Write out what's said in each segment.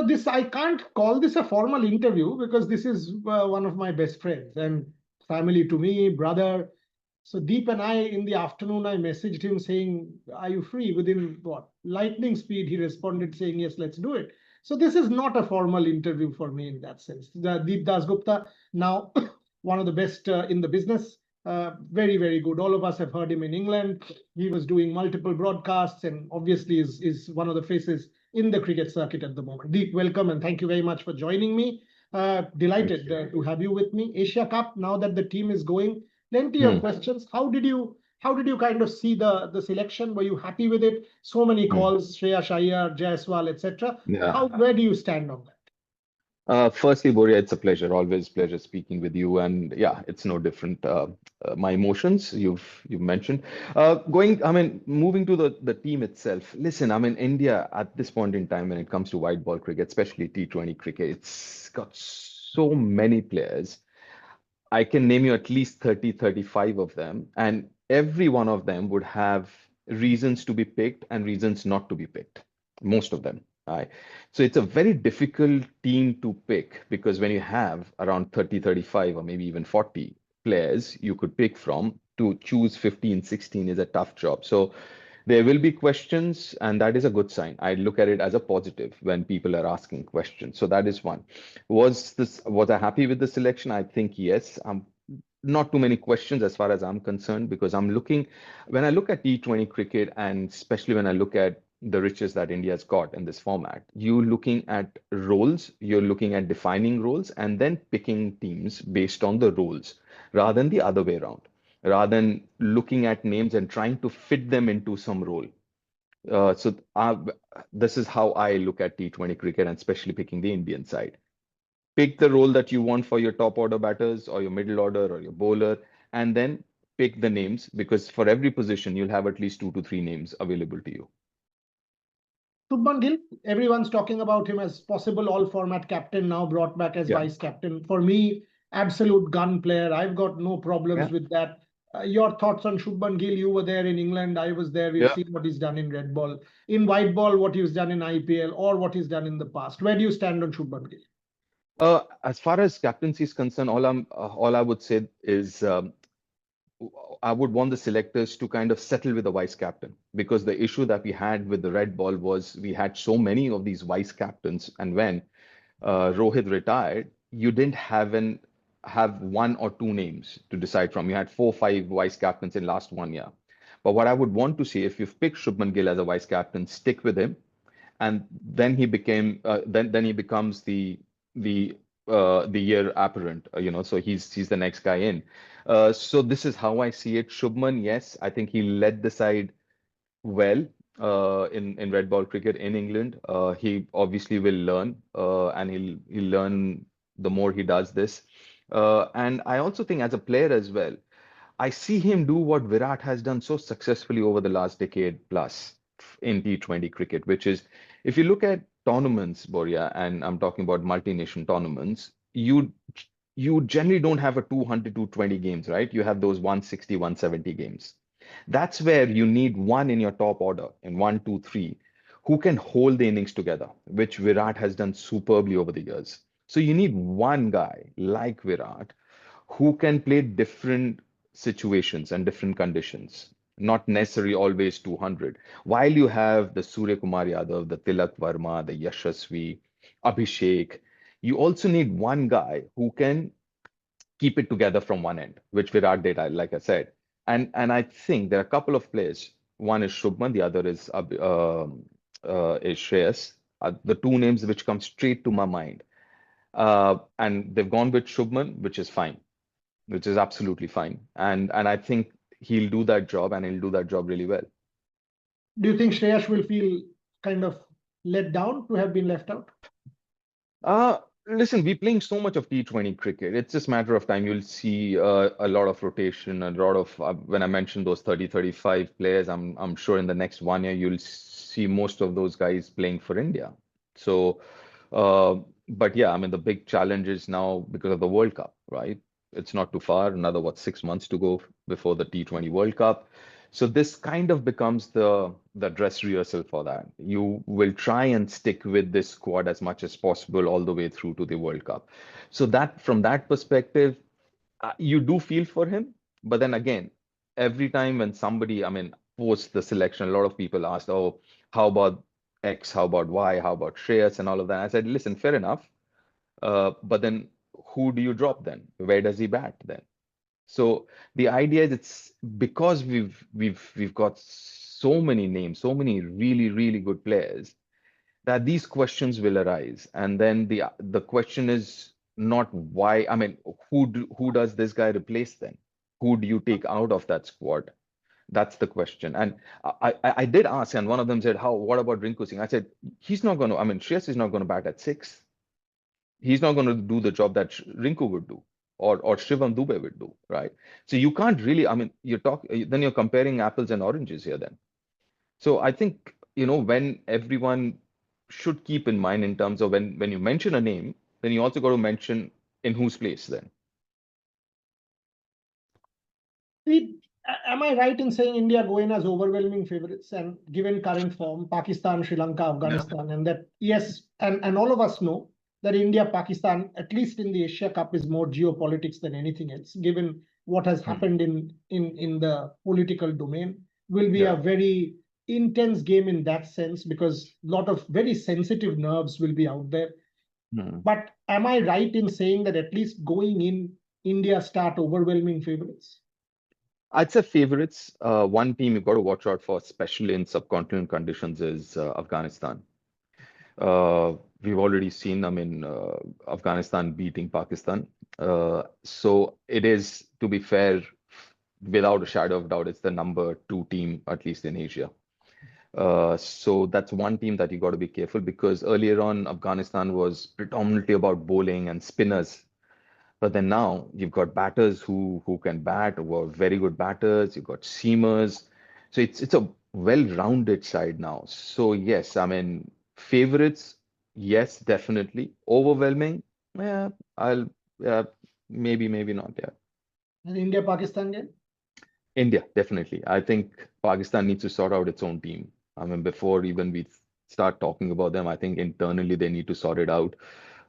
This I can't call this a formal interview because this is one of my best friends and family to me, brother. So Deep and I, in the afternoon, I messaged him saying, "Are you free?" Within what lightning speed, he responded saying, "Yes, let's do it." So this is not a formal interview for me in that sense. Deep Dasgupta, now one of the best in the business, very very good. All of us have heard him in England. He was doing multiple broadcasts and obviously is one of the faces in the cricket circuit at the moment. Deep, welcome and thank you very much for joining me. Delighted to have you with me. Asia Cup, now that the team is going, plenty of questions. How did you kind of see the selection? Were you happy with it? So many calls, Shreyas, Iyer, Jaiswal, etc. Yeah. Where do you stand on that? Firstly, Boria, it's a pleasure. Always pleasure speaking with you. And yeah, it's no different. My emotions you've mentioned. Moving to the team itself. Listen, I mean, India at this point in time, when it comes to white ball cricket, especially T20 cricket, it's got so many players. I can name you at least 30, 35 of them, and every one of them would have reasons to be picked and reasons not to be picked. Most of them. Right? So it's a very difficult team to pick because when you have around 30, 35, or maybe even 40 players you could pick from, to choose 15, 16 is a tough job. So there will be questions, and that is a good sign. I look at it as a positive when people are asking questions. So that is one. Was I happy with the selection? I think yes. Not too many questions as far as I'm concerned, because when I look at T20 cricket, and especially when I look at the riches that India's got in this format, you're looking at roles, you're looking at defining roles, and then picking teams based on the roles rather than the other way around, rather than looking at names and trying to fit them into some role. So this is how I look at T20 cricket, and especially picking the Indian side. Pick the role that you want for your top order batters or your middle order or your bowler, and then pick the names, because for every position you'll have at least 2 to 3 names available to you. Shubman Gill, everyone's talking about him as possible all-format captain, now brought back as Yeah. vice captain. For me, absolute gun player. I've got no problems Yeah. with that. Your thoughts on Shubman Gill? You were there in England. I was there. We've Yeah. seen what he's done in red ball, in white ball, what he's done in IPL, or what he's done in the past. Where do you stand on Shubman Gill? As far as captaincy is concerned, all I would say is I would want the selectors to kind of settle with the vice captain, because the issue that we had with the red ball was we had so many of these vice captains, and when Rohit retired, you didn't have 1 or 2 names to decide from. You had 4, 5 vice captains in last 1 year. But what I would want to see, if you've picked Shubman Gill as a vice captain, stick with him, and then he becomes the year apparent, so he's the next guy in. So this is how I see it. Shubman, yes, I think he led the side well in red ball cricket in England. He obviously will learn, and he'll learn the more he does this. And I also think as a player as well, I see him do what Virat has done so successfully over the last decade plus in T20 cricket, which is, if you look at tournaments, Boria, and I'm talking about multi-nation tournaments, you generally don't have a 200 to 20 games, right? You have those 160, 170 games. That's where you need one in your top order in 1, 2, 3 who can hold the innings together, which Virat has done superbly over the years. So you need one guy like Virat who can play different situations and different conditions, not necessarily always 200. While you have the Surya Kumar Yadav, the Tilak Verma, the Yashasvi, Abhishek, you also need one guy who can keep it together from one end, which Virat did, like I said. And I think there are a couple of players. One is Shubman, the other is Shreyas. The two names which come straight to my mind. And they've gone with Shubman, which is fine, which is absolutely fine. And I think he'll do that job, and he'll do that job really well. Do you think Shreyas will feel kind of let down to have been left out? Listen, we're playing so much of T20 cricket. It's just a matter of time. You'll see a lot of rotation, a lot of when I mentioned those 30, 35 players, I'm sure in the next 1 year you'll see most of those guys playing for India. So, but yeah, I mean the big challenge is now because of the World Cup, right? It's not too far, another 6 months to go before the T20 World Cup. So this kind of becomes the dress rehearsal for that. You will try and stick with this squad as much as possible all the way through to the World Cup. So that from that perspective, you do feel for him. But then again, every time when somebody, I mean, post the selection, a lot of people asked, "Oh, how about X? How about Y? How about Shreyas and all of that?" I said, "Listen, fair enough. But then who do you drop then? Where does he bat then?" So the idea is it's because we've got so many names, so many really, really good players that these questions will arise. And then the question is not why, I mean, who does this guy replace then? Who do you take out of that squad? That's the question. And I did ask, and one of them said, what about Rinku Singh? I said, he's not going to, I mean, Shreyas is not going to bat at six. He's not going to do the job that Rinku would do or Shivam Dubey would do, right? So you can't really, I mean, then you're comparing apples and oranges here then. So I think, when everyone should keep in mind in terms of when you mention a name, then you also got to mention in whose place then. Am I right in saying India go in as overwhelming favorites and given current form, Pakistan, Sri Lanka, Yeah. Afghanistan, and that, yes, and all of us know that India, Pakistan, at least in the Asia Cup, is more geopolitics than anything else, given what has happened in the political domain, will be a Yeah. very intense game in that sense because a lot of very sensitive nerves will be out there. Hmm. But am I right in saying that at least going in, India start overwhelming favorites? I'd say favorites. One team you've got to watch out for, especially in subcontinent conditions, is Afghanistan. We've already seen, I mean, Afghanistan beating Pakistan. So it is, to be fair, without a shadow of doubt, it's the number two team, at least in Asia. So that's one team that you got to be careful because earlier on, Afghanistan was predominantly about bowling and spinners. But then now you've got batters who can bat, who are very good batters. You've got seamers. So it's a well-rounded side now. So yes, I mean favorites, yes, definitely. Overwhelming, yeah, I'll maybe not. Yeah. And India, Pakistan game? India, definitely. I think Pakistan needs to sort out its own team. I mean, before even we start talking about them, I think internally they need to sort it out.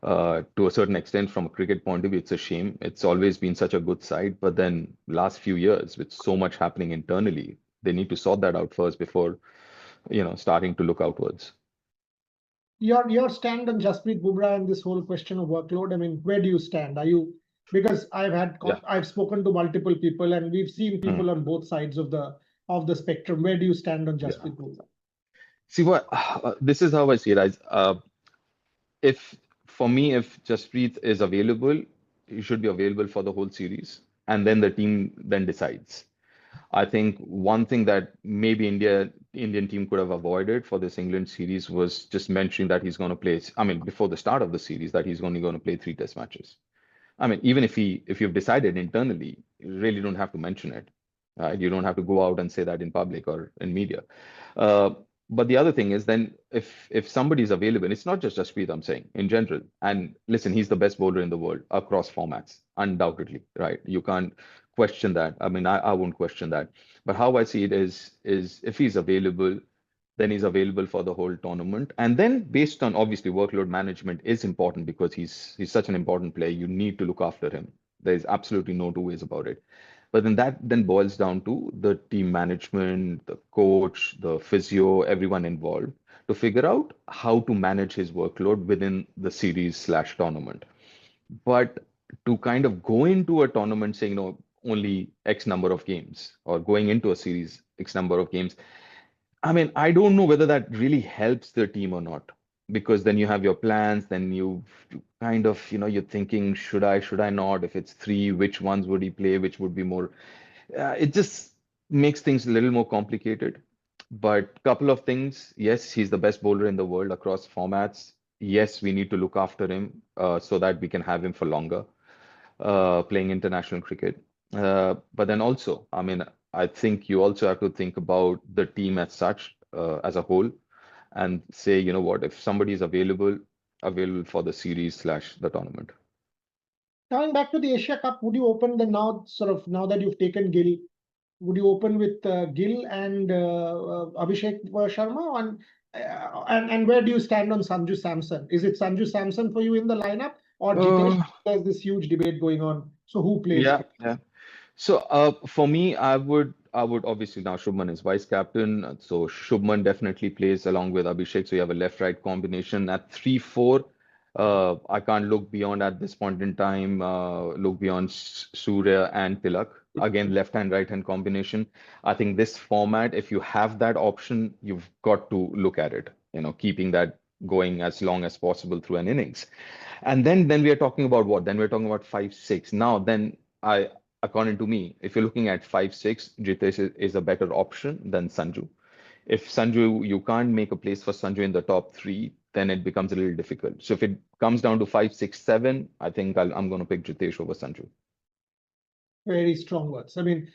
To a certain extent, from a cricket point of view, it's a shame. It's always been such a good side, but then last few years, with so much happening internally, they need to sort that out first before, starting to look outwards. Your stand on Jasprit Bumrah and this whole question of workload. I mean, where do you stand? Are you, because Yeah. I've spoken to multiple people and we've seen Hmm. people on both sides of the spectrum. Where do you stand on Yeah. Jasprit Bumrah? See what this is how I see it. If for me, if Jasprit is available, he should be available for the whole series, and then the team then decides. I think one thing that maybe Indian team could have avoided for this England series was just mentioning that he's going to play. I mean, before the start of the series, that he's only going to play three Test matches. I mean, even if you've decided internally, you really don't have to mention it. Right? You don't have to go out and say that in public or in media. Uh, but the other thing is then if somebody's available, it's not just Jasprit, I'm saying in general. And listen, he's the best bowler in the world across formats, undoubtedly, right? You can't question that. I mean, I won't question that. But how I see it is if he's available, then he's available for the whole tournament. And then based on obviously workload management is important because he's such an important player. You need to look after him. There's absolutely no two ways about it. But then that then boils down to the team management, the coach, the physio, everyone involved to figure out how to manage his workload within the series slash tournament. But to kind of go into a tournament saying, only X number of games or going into a series, X number of games, I mean, I don't know whether that really helps the team or not, because then you have your plans, then you kind of, you're thinking, should I not? If it's three, which ones would he play? Which would be more? It just makes things a little more complicated. But couple of things, yes, he's the best bowler in the world across formats. Yes, we need to look after him so that we can have him for longer playing international cricket. But then also, I mean, I think you also have to think about the team as such, as a whole, and say, you know what, if somebody is available for the series slash the tournament. Coming back to the Asia Cup, would you open the now sort of now that you've taken Gill? Would you open with Gill and Abhishek Sharma? And where do you stand on Sanju Samson? Is it Sanju Samson for you in the lineup, or Jitesh? Uh, There's this huge debate going on. So who plays? yeah, yeah. So for me, I would obviously now Shubman is vice captain, so Shubman definitely plays along with Abhishek. So you have a left-right combination at 3-4. I can't look beyond at this point in time. Look beyond Surya and Tilak. Again, left hand, right hand combination. I think this format, if you have that option, you've got to look at it. Keeping that going as long as possible through an innings. And then we are talking about what? Then we're talking about 5-6. Now, then I, according to me, if you're looking at 5-6, Jitesh is a better option than Sanju. If Sanju, you can't make a place for Sanju in the top three, then it becomes a little difficult. So if it comes down to 5-6-7, I think I'm going to pick Jitesh over Sanju. Very strong words. I mean,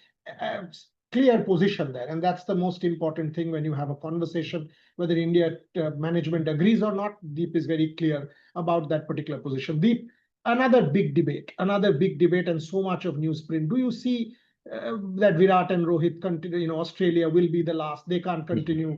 clear position there. And that's the most important thing when you have a conversation, whether India management agrees or not. Deep is very clear about that particular position. Deep, another big debate, and so much of newsprint. Do you see that Virat and Rohit continue? Australia will be the last. They can't continue.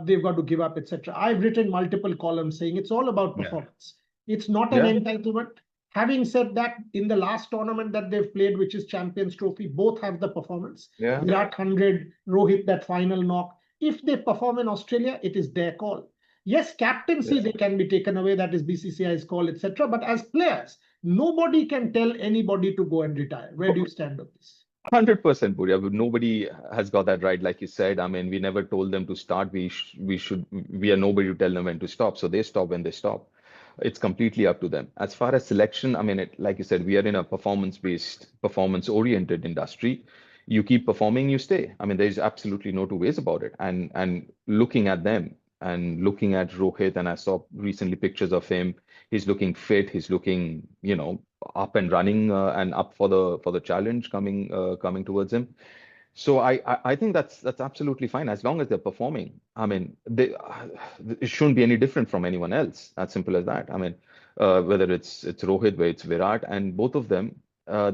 They've got to give up, etc. I've written multiple columns saying it's all about Yeah. performance. It's not an Yeah. entitlement. Having said that, in the last tournament that they've played, which is Champions Trophy, both have the performance. Yeah. Virat 100, Rohit that final knock. If they perform in Australia, it is their call. Yes, captaincy, Yeah. they can be taken away. That is BCCI's call, etc. But as players, nobody can tell anybody to go and retire. Where do you stand on this? 100% Puri. Nobody has got that right, like you said. I mean, we never told them to start. We are nobody to tell them when to stop. So they stop when they stop. It's completely up to them. As far as selection, I mean, like you said, we are in a performance-based, performance-oriented industry. You keep performing, you stay. I mean, there's absolutely no two ways about it. And looking at them and looking at Rohit, and I saw recently pictures of him. He's looking fit. He's looking, up and running and up for the challenge coming towards him. So I think that's absolutely fine as long as they're performing. I mean, it shouldn't be any different from anyone else. As simple as that. I mean, whether it's Rohit, whether it's Virat, and both of them, I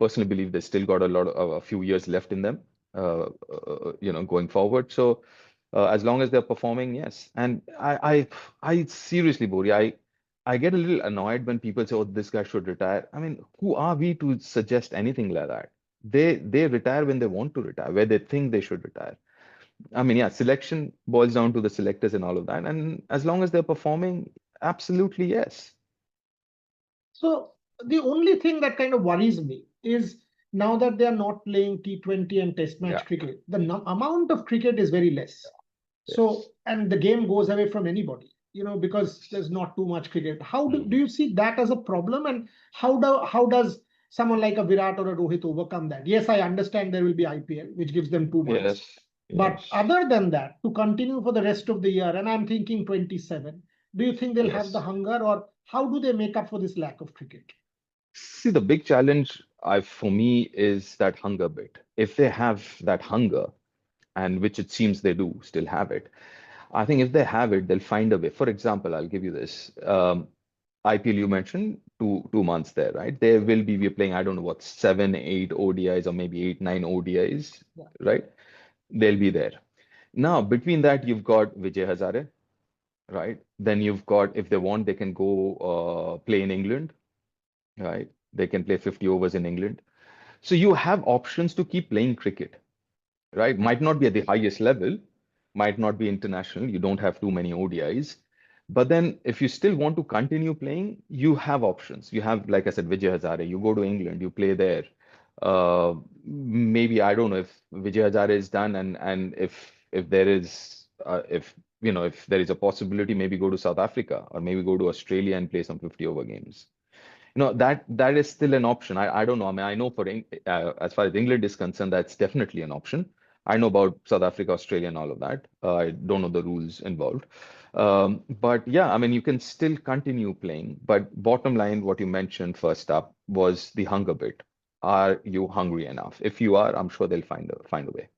personally believe they still got a few years left in them, going forward. So as long as they're performing, yes. And I seriously, Bori, I get a little annoyed when people say, "Oh, this guy should retire." I mean, who are we to suggest anything like that? They retire when they want to retire, where they think they should retire. I mean, yeah, selection boils down to the selectors and all of that. And as long as they're performing, absolutely yes. So the only thing that kind of worries me is now that they are not playing T20 and Test Yeah. match cricket, the amount of cricket is very less. So, Yes. and the game goes away from anybody, because there's not too much cricket. How do Mhm. you see that as a problem, and how does someone like a Virat or a Rohit overcome that? Yes, I understand there will be IPL, which gives them 2 months. Yes. But Yes. other than that, to continue for the rest of the year, and I'm thinking 27, do you think they'll have the Yes. hunger, or how do they make up for this lack of cricket? See, the big challenge for me is that hunger bit. If they have that hunger, and which it seems they do still have it, I think if they have it, they'll find a way. For example, I'll give you this. IPL you mentioned, two months there, right? There will be we're playing, I don't know what, 7, 8 ODIs or maybe 8, 9 ODIs, Yeah. right? They'll be there. Now, between that, you've got Vijay Hazare, right? Then you've got, if they want, they can go play in England, right? They can play 50 overs in England. So you have options to keep playing cricket, right? Might not be at the highest level, might not be international. You don't have too many ODIs. But then if you still want to continue playing, you have options. You have, like I said, Vijay Hazare. You go to England, you play there. Maybe I don't know if Vijay Hazare is done, and if there is if there is a possibility, maybe go to South Africa or maybe go to Australia and play some 50 over games. That is still an option. I don't know. I mean, I know as far as England is concerned, that's definitely an option. I know about South Africa, Australia, and all of that. I don't know the rules involved. But yeah, I mean, you can still continue playing. But bottom line, what you mentioned first up was the hunger bit. Are you hungry enough? If you are, I'm sure they'll find a way.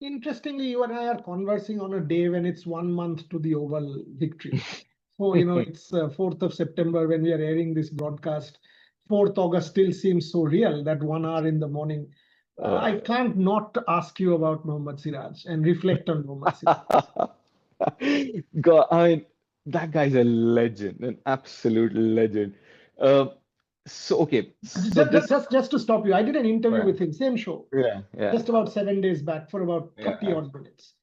Interestingly, you and I are conversing on a day when it's 1 month to the Oval victory. So, it's 4th of September when we are airing this broadcast. 4th August still seems so real, that 1 hour in the morning. I can't not ask you about Mohammed Siraj and reflect on Mohammed Siraj. God, I mean, that guy's a legend, an absolute legend. Uh, okay, so this, Just to stop you, I did an interview yeah, with him, same show, yeah, yeah, just about 7 days back for about 30 yeah, odd minutes.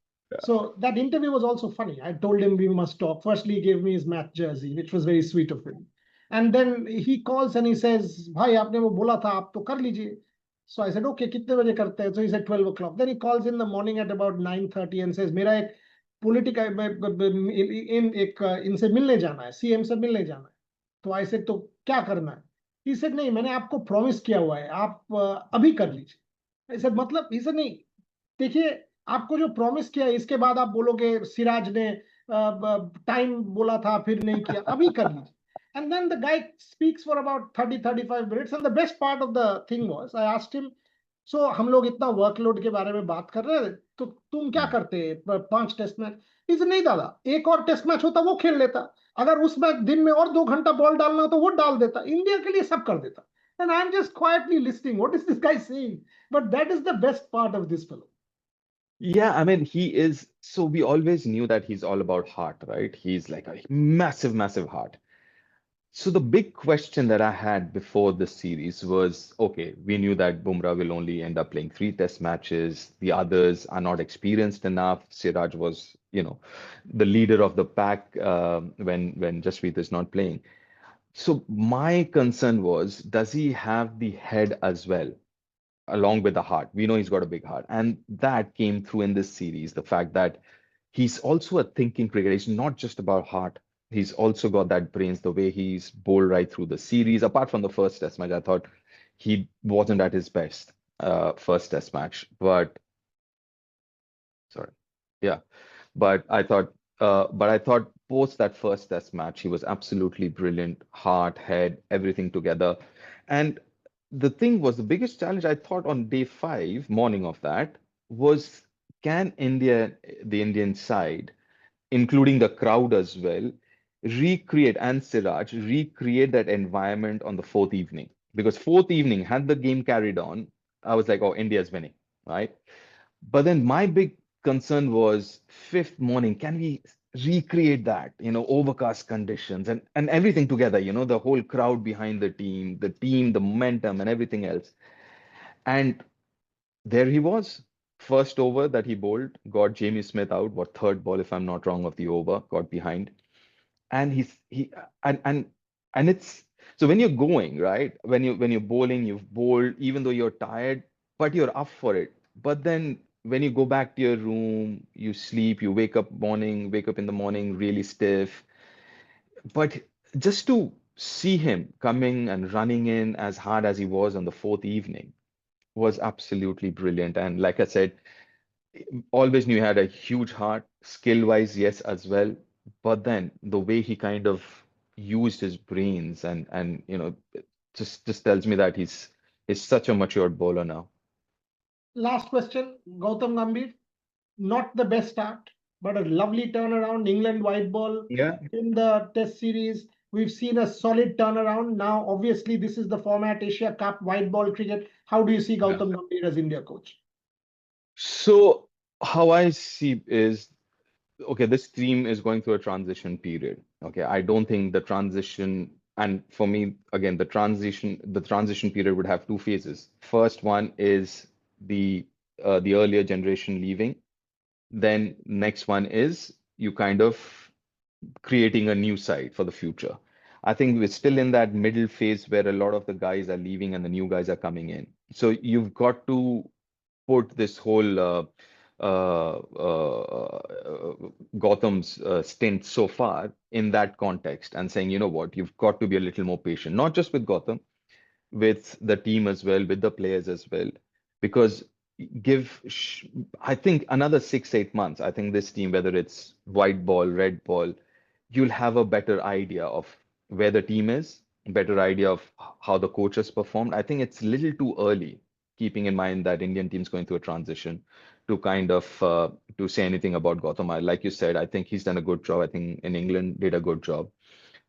So that interview was also funny. I told him we must talk. Firstly, he gave me his match jersey, which was very sweet of him. And then he calls and he says, "Bhai, आपने वो बोला था, आप तो कर लीजिए." So I said, "Okay, कितने बजे करते हैं?" So he said 12 o'clock. Then he calls in the morning at about 9:30 and says, "मेरा एक पॉलिटिकल इन एक इनसे मिलने जाना है, सीएम से मिलने जाना है." तो आई सेड, "तो क्या करना है?" He said, "नहीं, मैंने आपको प्रॉमिस किया हुआ है, आप अभी कर लीजिए." I said, "मतलब?" He said, "नहीं, देखिए, आपको जो प्रॉमिस किया है, इसके बाद आप बोलोगे सिराज ने टाइम बोला था फिर नहीं किया, अभी कर लीजिए." And then the guy speaks for about 30-35 minutes. And the best part of the thing was, I asked him, "So हम लोग इतना वर्कलोड के बारे में बात कर रहे हैं, तो तुम क्या yeah. करते 5 टेस्ट मैच?" इसे नहीं दादा, एक और टेस्ट मैच होता वो खेल लेता, अगर उस मैच दिन में और 2 घंटा बॉल डालना हो तो वो डाल देता, इंडिया के लिए सब कर देता. And I'm just quietly listening. What is this guy saying? But that is the best part of this fellow. Yeah, I mean, he is. So we always knew that he's all about heart, right? He's like a massive, massive heart. So the big question that I had before this series was, okay, we knew that Bumrah will only end up playing 3 test matches. The others are not experienced enough. Siraj was, the leader of the pack when Jasprit is not playing. So my concern was, does he have the head as well, along with the heart? We know he's got a big heart, and that came through in this series. The fact that he's also a thinking cricketer. He's not just about heart. He's also got that brains, the way he's bowled right through the series. Apart from the first test match, I thought he wasn't at his best first test match. But sorry. Yeah. But I thought post that first test match, he was absolutely brilliant, heart, head, everything together. And the thing was, the biggest challenge I thought on day 5, morning of that, was can India, the Indian side, including the crowd as well, recreate and Siraj recreate that environment on the fourth evening. Because fourth evening, had the game carried on, I was like, oh, India's winning, right? But then my big concern was fifth morning, can we recreate that, overcast conditions and everything together, the whole crowd behind the team, the momentum and everything else. And there he was. First over that he bowled, got Jamie Smith out, what third ball, if I'm not wrong, of the over, got behind. And he's he and it's so when you're going, right? When you're bowling, you've bowled, even though you're tired, but you're up for it. But then when you go back to your room, you sleep, you wake up in the morning really stiff. But just to see him coming and running in as hard as he was on the fourth evening was absolutely brilliant. And like I said, always knew he had a huge heart, skill wise, yes, as well. But then the way he kind of used his brains and just tells me that he's such a matured bowler now. Last question, Gautam Gambhir. Not the best start, but a lovely turnaround. England white ball Yeah. in the Test series. We've seen a solid turnaround. Now, obviously, this is the format Asia Cup white ball cricket. How do you see Yeah. Gautam Gambhir as India coach? So how I see is, okay, this team is going through a transition period. Okay, I don't think the transition, and for me, again, the transition period would have 2 phases. First one is the earlier generation leaving. Then next one is you kind of creating a new side for the future. I think we're still in that middle phase where a lot of the guys are leaving and the new guys are coming in. So you've got to put this whole Gautam's stint so far in that context and saying, you know what, you've got to be a little more patient, not just with Gautam, with the team as well, with the players as well, because I think another 6, 8 months, I think this team, whether it's white ball, red ball, you'll have a better idea of where the team is, better idea of how the coaches performed. I think it's a little too early, keeping in mind that Indian team's going through a transition, to kind of to say anything about Gautam. Like you said, I think he's done a good job. I think in England did a good job.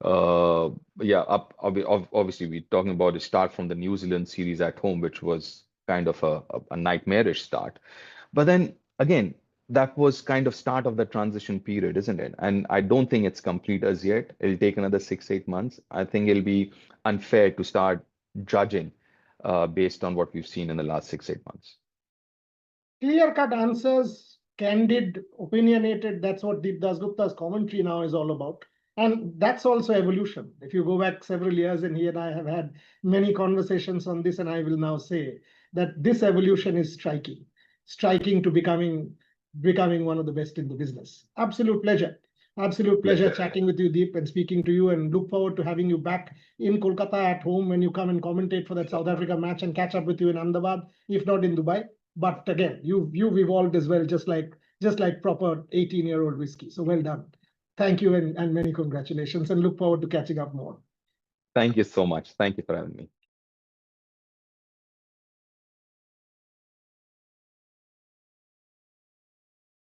Yeah, obviously we're talking about a start from the New Zealand series at home, which was kind of a nightmarish start. But then again, that was kind of start of the transition period, isn't it? And I don't think it's complete as yet. It'll take another 6, 8 months. I think it'll be unfair to start judging based on what we've seen in the last 6, 8 months. Clear-cut answers, candid, opinionated. That's what Deep Dasgupta's commentary now is all about. And that's also evolution. If you go back several years, and he and I have had many conversations on this, and I will now say that this evolution is striking to becoming one of the best in the business. Absolute pleasure. Absolute pleasure chatting with you, Deep, and speaking to you, and look forward to having you back in Kolkata at home when you come and commentate for that South Africa match, and catch up with you in Ahmedabad, if not in Dubai. But again, you've evolved as well, just like proper 18-year-old whiskey. So well done. Thank you, and many congratulations, and look forward to catching up more. Thank you so much. Thank you for having me.